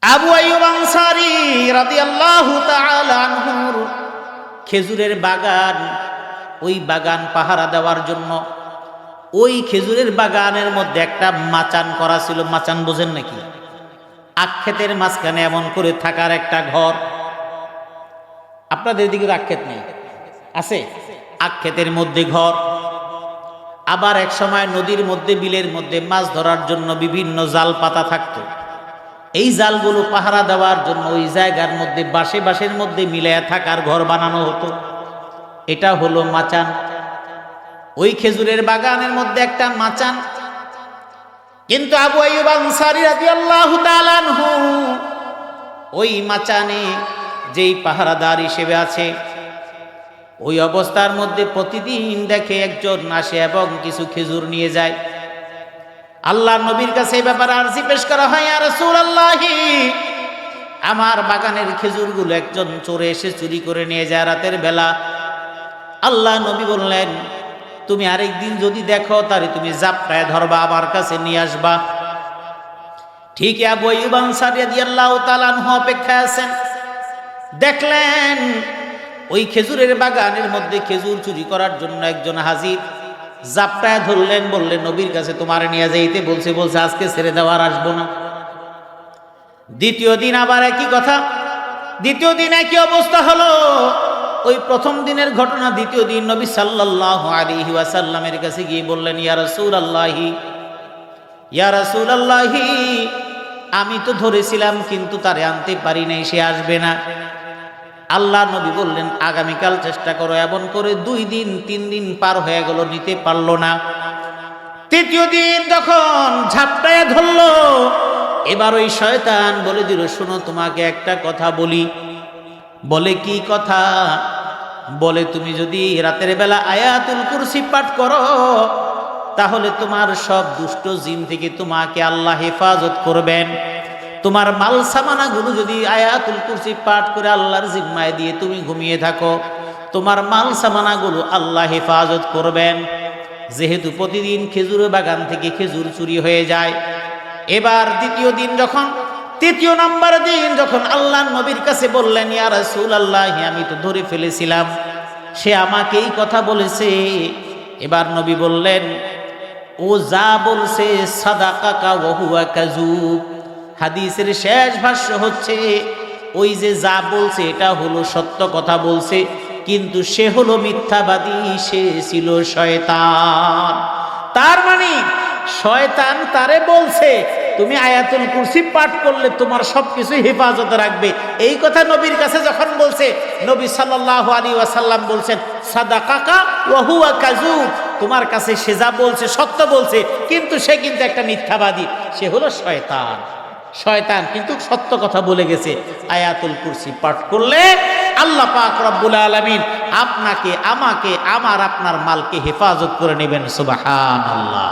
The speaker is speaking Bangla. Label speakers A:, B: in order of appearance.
A: আবু আইয়ুব আনসারী রাদিয়াল্লাহু তাআলা আনহুর খেজুরের বাগান, ওই বাগান পাহারা দেওয়ার জন্য ওই খেজুরের বাগানের মধ্যে একটা মাচান করা ছিল। মাচান বোঝেন নাকি? আখক্ষেতের মাঝখানে এমন করে থাকার একটা ঘর। আপনাদের দিকে আখক্ষেত নেই? আছে? আখক্ষেতের মধ্যে ঘর। আবার এক সময় নদীর মধ্যে, বিলের মধ্যে মাছ ধরার জন্য বিভিন্ন জাল পাতা থাকতো। এই জালগুলো পাহারা দেওয়ার জন্য ওই জায়গার মধ্যে বাঁশের মধ্যে মিলাইয়া থাকার ঘর বানানো হতো। এটা হলো মাচান। ওই খেজুরের বাগানের মধ্যে একটা মাচান। কিন্তু আবু আইয়ুব আনসারী রাদিয়াল্লাহু তাআলা আনহু ওই মাচানে যেই পাহারাদার হিসেবে আছে, ওই অবস্থার মধ্যে প্রতিদিন দেখে একজন আসে এবং কিছু খেজুর নিয়ে যায়। আল্লাহর নবীর কাছে এই ব্যাপারে আরজি পেশ করা হয়, ইয়া রাসূলুল্লাহ, আমার বাগানের খেজুরগুলো একজন চোরে এসে চুরি করে নিয়ে যায় রাতের বেলা। আল্লাহ নবী বললেন, তুমি আরেকদিন যদি দেখো তারে তুমি জাপটায় ধরবা, আমার কাছে নিয়ে আসবা। ঠিক আবু আইয়ুব আনসারী রাদিয়াল্লাহু তাআলা আনহু অপেক্ষায় আছেন। দেখলেন ওই খেজুরের বাগানের মধ্যে খেজুর চুরি করার জন্য একজন হাজির। জাপটায় ধরলেন, বললেন, নবীর কাছে তোমার নিয়ে যাইতে বলছে আজকে ছেড়ে দেওয়ার আসবো না। দ্বিতীয় দিন আবার একই কথা, দ্বিতীয় দিন একই অবস্থা হলো। ওই প্রথম দিনের ঘটনা দ্বিতীয় দিন নবী সাল্লাল্লাহু আলাইহি ওয়াসাল্লামের কাছে গিয়ে বললেন, ইয়া রাসূলুল্লাহ, আমি তো ধরেছিলাম কিন্তু তারে আনতে পারি নাই, সে আসবে না। আল্লাহ নবী বললেন, আগামীকাল চেষ্টা করো। এমন করে 2 দিন 3 দিন পার হয়ে গেল, নিতে পারলো না। তৃতীয় দিন যখন ঝাপটায় ধরলো, এবার ওই শয়তান বলে দিল, শোনো তোমাকে একটা কথা বলি। বলে, কি কথা? বলে, তুমি যদি রাতের বেলা আয়াতুল কুরসি পাঠ করো তাহলে তোমার সব দুষ্ট জিন থেকে তোমাকে আল্লাহ হেফাজত করবেন। তোমার মাল সামানাগুলো যদি আয়াতুল কুরসি পাঠ করে আল্লাহর জিম্মায় দিয়ে তুমি ঘুমিয়ে থাকো, তোমার মাল সামানাগুলো আল্লাহ হেফাজত করবেন। যেহেতু প্রতিদিন খেজুর বাগান থেকে খেজুর চুরি হয়ে যায়, এবার তৃতীয় নম্বর দিন যখন আল্লাহ নবীর কাছে বললেন, ইয়া রাসূলুল্লাহ, আমি তো ধরে ফেলেছিলাম, সে আমাকে এই কথা বলেছে। এবার নবী বললেন, ও যা বলছে সাদাকাকা ওয়া হুয়া কাযুব। হাদিসের শেষ ভাষ্য হচ্ছে, ওই যে যা বলছে এটা হলো সত্য কথা বলছে, কিন্তু সে হলো মিথ্যাবাদী, সে ছিল শয়তান। তার মানে শয়তান তারে বলছে তুমি আয়াতুল কুরসি পাঠ করলে তোমার সবকিছু হেফাজতে রাখবে। এই কথা নবীর কাছে যখন বলছে, নবী সাল্লাল্লাহু আলাইহি ওয়াসাল্লাম বলছেন, সাদাকাকা ওয়া হুয়া কাযুব, তোমার কাছে সে যা বলছে সত্য বলছে, কিন্তু সে কিন্তু একটা মিথ্যাবাদী, সে হলো শয়তান। শয়তান কিন্তু সত্য কথা বলে গেছে। আয়াতুল কুরসি পাঠ করলে আল্লাহ পাক রব্বুল আলামিন আপনাকে, আমাকে, আপনার মালকে হেফাজত করে নেবেন। সুবহানাল্লাহ।